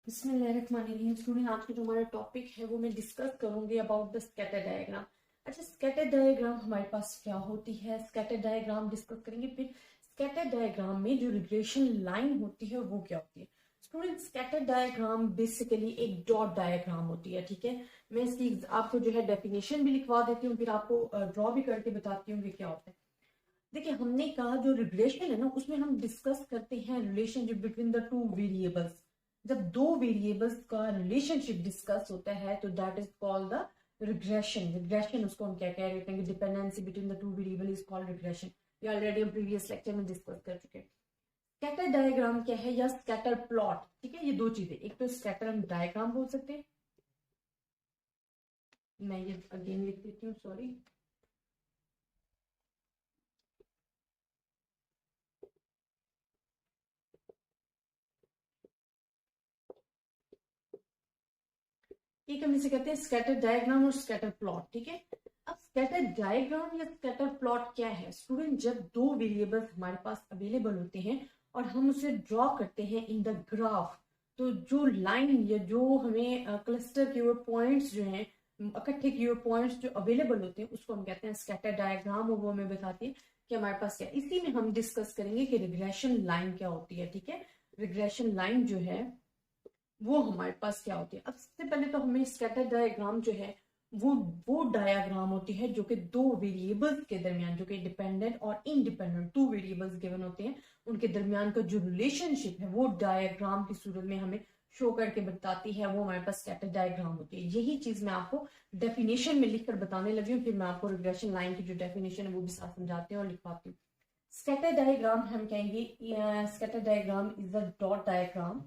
बिस्मिल्लाहिर्रहमानिर्रहीम। स्टूडेंट, आज का जो हमारा टॉपिक है वो मैं डिस्कस करूंगी अबाउट द स्कैटर डायग्राम। अच्छा, स्कैटर डायग्राम हमारे पास क्या होती है, स्कैटर डायग्राम डिस्कस करेंगे। फिर स्कैटर डायग्राम में जो रिग्रेशन लाइन होती है वो क्या होती है। स्टूडेंट, स्कैटर डायग्राम बेसिकली एक डॉट डायग्राम होती है। ठीक है, मैं इसकी आपको जो है डेफिनेशन भी लिखवा देती हूँ, फिर आपको ड्रॉ भी करके बताती हूँ कि क्या होता है। देखिए, हमने कहा जो रिग्रेशन है ना, उसमें हम डिस्कस करते हैं relationship between the two variables. जब दो वेरिएबल्स का रिलेशनशिप डिस्कस होता है तो that is called the regression. Regression उसको हम क्या कह रहे हैं कि dependency between the two variable is called regression. ये ऑलरेडी हम प्रीवियस लेक्चर में डिस्कस कर चुके हैं। स्कैटर डायग्राम क्या है या स्कैटर प्लॉट, ठीक है, ये दो चीजें। एक तो स्कैटर हम डायग्राम बोल सकते हैं, मैं ये अगेन लिख देती हूँ, सॉरी। एक हम इसे कहते हैं स्कैटर डायग्राम और स्कैटर प्लॉट। ठीक है, अब स्कैटर डायग्राम या स्कैटर प्लॉट क्या है स्टूडेंट, जब दो वेरिएबल्स हमारे पास अवेलेबल होते हैं और हम उसे ड्रॉ करते हैं इन द ग्राफ, तो जो लाइन या जो हमें क्लस्टर के हुए पॉइंट्स जो हैं, इकट्ठे किए हुए पॉइंट्स जो अवेलेबल होते हैं, उसको हम कहते हैं स्कैटर डायग्राम, और वो हमें बताती है कि हमारे पास क्या। इसी में हम डिस्कस करेंगे कि रिग्रेशन लाइन क्या होती है। ठीक है, रिग्रेशन लाइन जो है वो हमारे पास क्या होती है। अब सबसे पहले तो हमें स्कैटर डायग्राम जो है वो डायग्राम होती है जो कि दो वेरिएबल्स के दरमियान, जो कि डिपेंडेंट और इंडिपेंडेंट टू वेरिएबल्स गिवन होते हैं, उनके दरमियान का जो रिलेशनशिप है वो डायग्राम की सूरत में हमें शो करके बताती है, वो हमारे पास स्कैटर डायग्राम होती है। यही चीज मैं आपको डेफिनेशन में लिखकर बताने लगी हूँ, फिर मैं आपको रिग्रेशन लाइन की जो डेफिनेशन है वो भी साथ समझाती हूँ और लिखवाती हूँ। स्कैटर डायग्राम हम कहेंगे, scatter diagram is a dot diagram.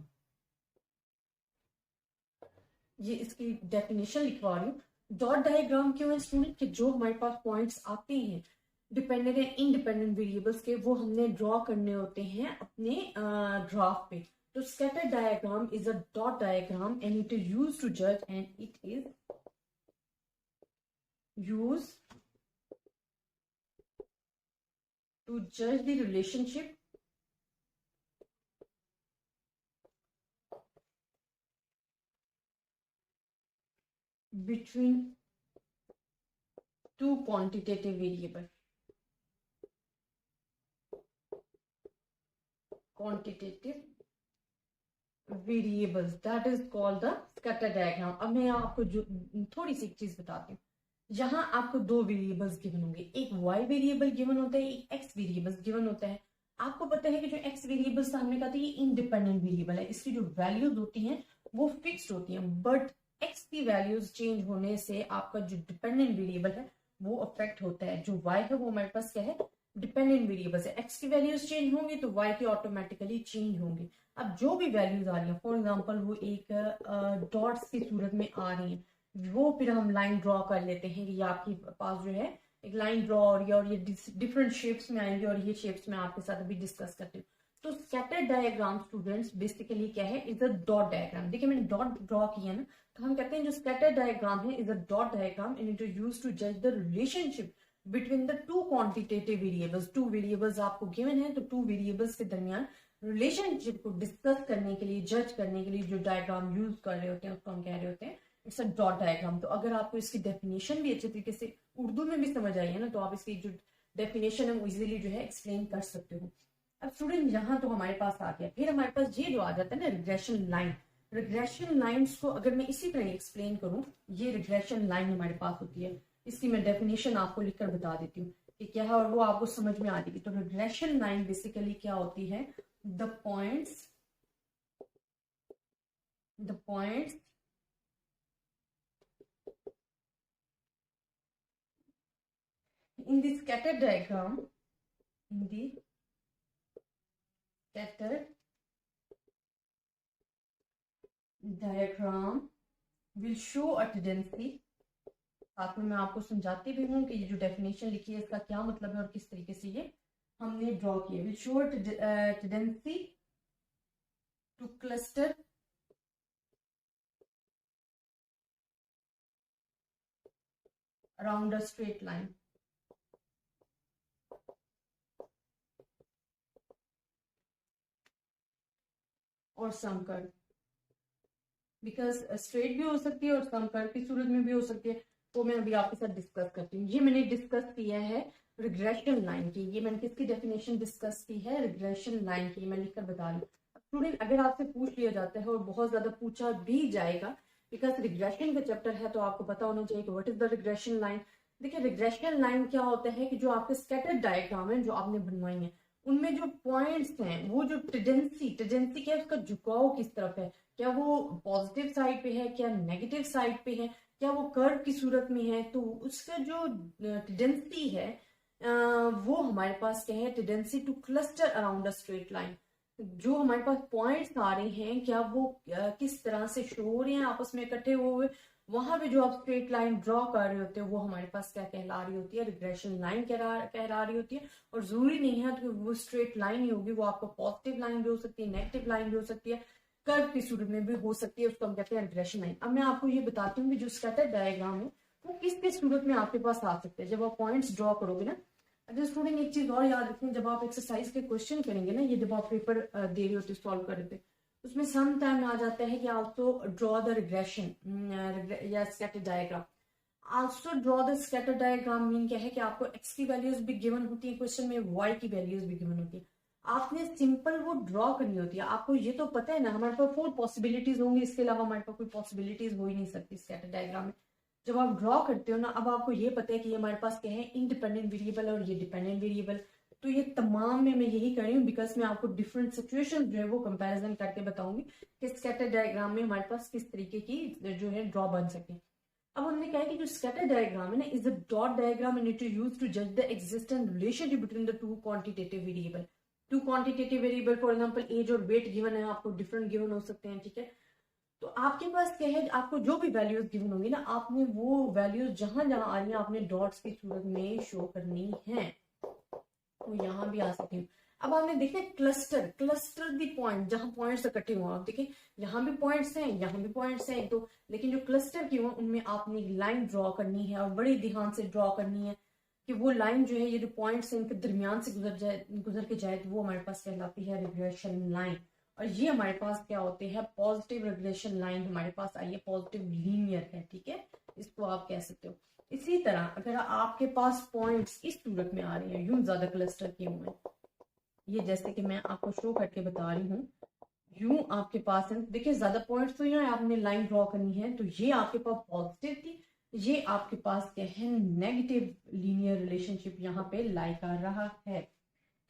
ये इसकी डेफिनेशन लिखवा रही हूँ। डॉट डायग्राम क्यों है स्टूडेंट, कि जो हमारे पास पॉइंट्स आते हैं डिपेंडेंट एंड इंडिपेंडेंट वेरिएबल्स के, वो हमने ड्रॉ करने होते हैं अपने ग्राफ पे। तो scatter diagram is a dot diagram and it is use to जज, and it is use to जज the relationship between two quantitative variable, quantitative variables, that is called the scatter diagram. अब मैं आपको जो थोड़ी सी एक चीज बताती हूँ। यहाँ आपको दो वेरिएबल्स गिवन होंगे, एक y वेरिएबल गिवन होता है, एक x वेरिएबल गिवन होता है। आपको पता है कि जो x वेरिएबल सामने का था ये इंडिपेंडेंट वेरिएबल है, इसकी जो वैल्यूज होती हैं वो फिक्स्ड होती हैं, बट x की वैल्यूज चेंज होने से आपका जो डिपेंडेंट वेरिएबल है वो अफेक्ट होता है। जो y है वो हमारे पास क्या है, डिपेंडेंट वेरिएबल्स है। x की वैल्यूज चेंज होंगी तो y की ऑटोमेटिकली चेंज होंगी। अब जो भी वैल्यूज आ रही है, फॉर एग्जाम्पल वो एक डॉट्स की सूरत में आ रही है, वो फिर हम लाइन ड्रॉ कर लेते हैं कि ये आपके पास जो है एक लाइन ड्रॉ हो रही है और ये डिफरेंट शेप्स में आएंगे, और ये शेप्स में आपके साथ अभी डिस्कस करती हूँ। तो स्कैटर डायग्राम स्टूडेंट्स बेसिकली क्या है, इज अ डॉट डायग्राम। देखिए मैंने डॉट ड्रॉ किया ना, तो हम कहते हैं जो स्कैटर डायग्राम है is a dot diagram and it is used to जज the relationship between the two quantitative variables. Two variables आपको गिवन है, तो टू वेरिएबल्स के दरमियान रिलेशनशिप को डिस्कस करने के लिए, जज करने के लिए जो डायग्राम यूज कर रहे होते हैं उसको हम कह रहे होते हैं इट्स अ डॉट डायग्राम। तो अगर आपको इसकी डेफिनेशन भी अच्छे तरीके से उर्दू में भी समझ आई है ना, तो आप इसकी जो डेफिनेशन है वो इजीली जो है एक्सप्लेन कर सकते हो। अब स्टूडेंट यहाँ तो हमारे पास आ गया, फिर हमारे पास ये जो आ जाता है ना रिग्रेशन लाइन। रिग्रेशन लाइंस को अगर मैं इसी तरह एक्सप्लेन करूं, ये रिग्रेशन लाइन हमारे पास होती है, इसकी मैं डेफिनेशन आपको लिखकर बता देती हूँ कि क्या है, और वो आपको समझ में आ जाएगी। तो रिग्रेशन लाइन बेसिकली क्या होती है, the points in the scatter diagram, in the scatter diagram will show a tendency। साथ में मैं आपको समझाती भी हूँ कि ये जो डेफिनेशन लिखी है इसका क्या मतलब है और किस तरीके से ये हमने ड्रॉ किया। Will show tendency two cluster around a straight line. और सम कर्व। बिकॉज स्ट्रेट भी हो सकती है और सम कर्व की सूरत में भी हो सकती है, वो मैं अभी आपके साथ डिस्कस करती हूँ। ये मैंने डिस्कस किया है रिग्रेशन लाइन की। ये मैंने किसकी डेफिनेशन डिस्कस की है? रिग्रेशन लाइन की। मैं लिखकर बता रही हूँ। स्टूडेंट अगर आपसे पूछ लिया जाता है और बहुत ज्यादा पूछा भी जाएगा, बिकॉज रिग्रेशन का चैप्टर है, तो आपको पता होना चाहिए कि what is the regression line. देखिए रिग्रेशन लाइन क्या होता है कि जो आपके स्कैटर्ड डायग्राम है जो आपने बनवाई है, उनमें जो पॉइंट्स हैं, वो जो टेंडेंसी क्या है, उसका झुकाव किस तरफ है, क्या वो पॉजिटिव साइड पे है, क्या नेगेटिव साइड पे है, क्या वो कर्व की सूरत में है, तो उसका जो टेंडेंसी है वो हमारे पास क्या है? Tendency two cluster around a straight line. जो हमारे पास पॉइंट्स आ रहे हैं, क्या वो किस तरह से शो हो रहे हैं आपस में इकट्ठे हुए, वहां पे जो आप स्ट्रेट लाइन ड्रॉ कर रहे होते हैं, वो हमारे पास क्या कहला रही होती है? रिग्रेशन लाइन कहला रही होती है। और जरूरी नहीं है कि वो स्ट्रेट लाइन ही होगी, वो आपको पॉजिटिव लाइन भी हो सकती है, नेगेटिव लाइन भी हो सकती है, कर्व की सूरत में भी हो सकती है, उसको हम कहते हैं रिग्रेशन लाइन। अब मैं आपको ये बताती हूँ कि जो स्कैटर्ड डायग्राम है वो किस सूरत में आपके पास आ सकते हैं जब आप पॉइंट्स ड्रॉ करोगे ना। अगर स्टूडेंट एक चीज और याद रखें, जब आप एक्सरसाइज के क्वेश्चन करेंगे ना, ये जब आप पेपर दे रहे होते सॉल्व कर रहे थे, उसमें सम टाइम आ जाता है कि आल्सो ड्रॉ द रिग्रेशन या scattered diagram. Also draw the scattered diagram mean क्या है कि आपको एक्स की वैल्यूज भी गिवन होती है क्वेश्चन में, वाई की वैल्यूज भी गिवन होती है, आपने सिंपल वो ड्रॉ करनी होती है। आपको ये तो पता है ना, हमारे पास 4 पॉसिबिलिटीज होंगी, इसके अलावा हमारे पास कोई पॉसिबिलिटीज हो ही नहीं सकती स्कैटर्ड डायग्राम में। जब आप ड्रॉ करते हो ना, अब आपको ये पता है कि ये हमारे पास क्या है? इंडिपेंडेंट वेरिएबल और ये डिपेंडेंट वेरिएबल। तो ये तमाम में मैं यही कर रही हूँ, बिकॉज मैं आपको डिफरेंट सिचुएशन जो है वो कंपैरिजन करके बताऊंगी कि स्कैटर डायग्राम में हमारे पास किस तरीके की जो है ड्रॉ बन सके। अब हमने कहा कि जो स्कैटर डायग्राम है ना, is a dot diagram and it is used to जज the existent relationship between the two quantitative variable. Two quantitative variable, for example age और वेट गिवन है, आपको डिफरेंट गिवन हो सकते हैं, ठीक है। तो आपके पास क्या है? आपको जो भी वैल्यूज गिवन होंगी ना, आपने वो वैल्यूज जहां जहां आ रही है आपने डॉट्स की सूरत में शो करनी है। तो यहाँ भी आ सकती हूँ। अब आपने देखा क्लस्टर दी पॉइंट, जहां पॉइंट्स इकट्ठे हुए, आप देखें यहाँ भी पॉइंट्स हैं, यहाँ भी पॉइंट्स हैं, तो लेकिन जो क्लस्टर की हुआ उनमें आपने लाइन ड्रॉ करनी है और बड़े ध्यान से ड्रॉ करनी है कि वो लाइन जो है, ये जो पॉइंट्स हैं इनके दरमियान से गुजर के जाए, तो वो हमारे पास कहलाती है रिग्रेशन लाइन। और ये हमारे पास क्या होते हैं? पॉजिटिव रिग्रेशन लाइन हमारे पास आई है, पॉजिटिव लीनियर है, ठीक है, इसको आप कह सकते हो। इसी तरह अगर आपके पास पॉइंट्स इस सूरत में आ रही है, यूं ज्यादा क्लस्टर किए हुए, ये जैसे कि मैं आपको शो करके बता रही हूँ, यूं आपके पास है, देखिए ज्यादा पॉइंट्स तो यहाँ आपने लाइन ड्रॉ करनी है, तो ये आपके पास पॉजिटिव थी, ये आपके पास क्या है? नेगेटिव लीनियर रिलेशनशिप यहाँ पे लाई कर रहा है।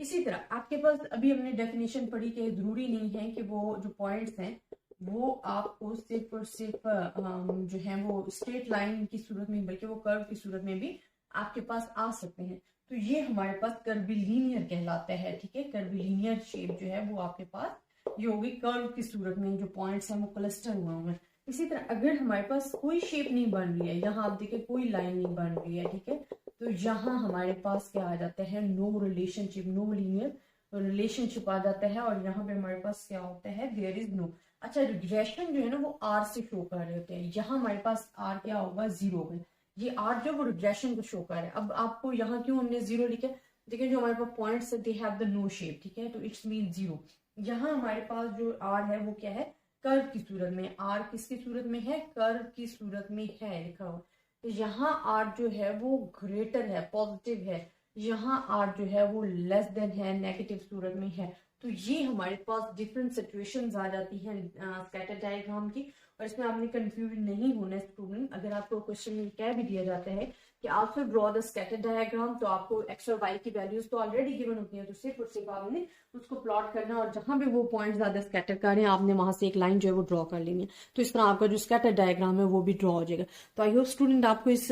इसी तरह आपके पास अभी हमने डेफिनेशन पढ़ी कि जरूरी नहीं है कि वो जो पॉइंट्स हैं वो आपको सिर्फ और सिर्फ जो है वो स्ट्रेट लाइन की सूरत में, बल्कि वो कर्व की सूरत में भी आपके पास आ सकते हैं। तो ये हमारे पास कर्विलीनियर कहलाता है, ठीक है। कर्विलीनियर शेप जो है वो आपके पास ये होगी कर्व की सूरत में, जो पॉइंट्स हैं वो क्लस्टर हुए होंगे। इसी तरह अगर हमारे पास कोई शेप नहीं बन रही है, यहाँ आप देखिए कोई लाइन नहीं बन रही है, ठीक है, तो यहाँ हमारे पास क्या आ जाता है? No relationship, no linear relationship आ जाता है, और यहाँ पे हमारे पास क्या होता है? There is no. अच्छा, रिग्रेशन जो है ना वो आर से शो कर रहे होते हैं, यहाँ हमारे पास आर क्या होगा? 0 होगा। ये आर जो वो रिग्रेशन को शो कर रहा है। अब आपको यहाँ क्यों हमने 0 लिखा? देखिए जो हमारे पास points they have the no shape, ठीक है, तो इट्स मीन 0। यहाँ हमारे पास जो आर है वो क्या है? कर्व की सूरत में। आर किसकी सूरत में है? कर्व की सूरत में है लिखा हुआ। तो यहाँ आर जो है वो ग्रेटर है, पॉजिटिव है, यहाँ आर जो है वो लेस देन है, नेगेटिव सूरत में है। तो ये हमारे पास डिफरेंट सिचुएशंस आ जाती हैं स्कैटर डायग्राम की, और इसमें आपने कंफ्यूज नहीं होना स्टूडेंट। अगर आपको क्वेश्चन में कह भी दिया जाता है कि also draw the scatter diagram, तो आपको एक्स और वाई की वैल्यूज तो ऑलरेडी गिवन होती हैं, तो सिर्फ और सिर्फ आपने उसको प्लॉट करना, और जहां भी वो पॉइंट ज्यादा स्कैटर कर रहे हैं आपने वहां से एक लाइन जो है वो ड्रॉ कर लेनी है। तो इस तरह आपका जो स्कैटर डायग्राम है वो भी ड्रॉ हो जाएगा। तो आई होप स्टूडेंट आपको इस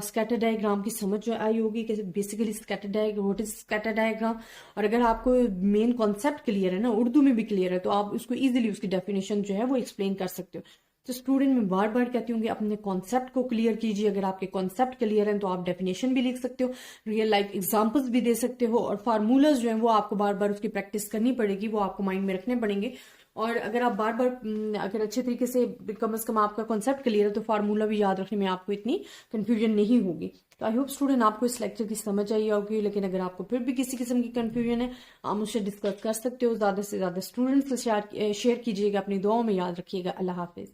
स्कैटर डायग्राम की समझ जो आई होगी कि basically scatter diagram, what is scatter diagram. और अगर आपको मेन कॉन्सेप्ट क्लियर है ना, उर्दू में भी क्लियर है, तो आप उसको इजिली उसकी डेफिनेशन जो है वो एक्सप्लेन कर सकते हो। तो स्टूडेंट मैं बार बार कहती हूँ कि अपने कॉन्सेप्ट को क्लियर कीजिए। अगर आपके कॉन्सेप्ट क्लियर हैं तो आप डेफिनेशन भी लिख सकते हो, रियल लाइफ एग्जांपल्स भी दे सकते हो, और फार्मूलाज जो है वो आपको बार बार उसकी प्रैक्टिस करनी पड़ेगी, वो आपको माइंड में रखने पड़ेंगे। और अगर आप बार बार अगर अच्छे तरीके से कम से कम आपका कॉन्सेप्ट क्लियर है तो फार्मूला भी याद रखने में आपको इतनी कंफ्यूजन नहीं होगी। तो आई होप स्टूडेंट आपको इस लेक्चर की समझ आई होगी। लेकिन अगर आपको फिर भी किसी किस्म की कंफ्यूजन है आप मुझसे डिस्कस कर सकते हो। ज्यादा से ज्यादा स्टूडेंट्स से शेयर कीजिएगा, अपनी दुआओं में याद रखिएगा। अल्लाह हाफिज।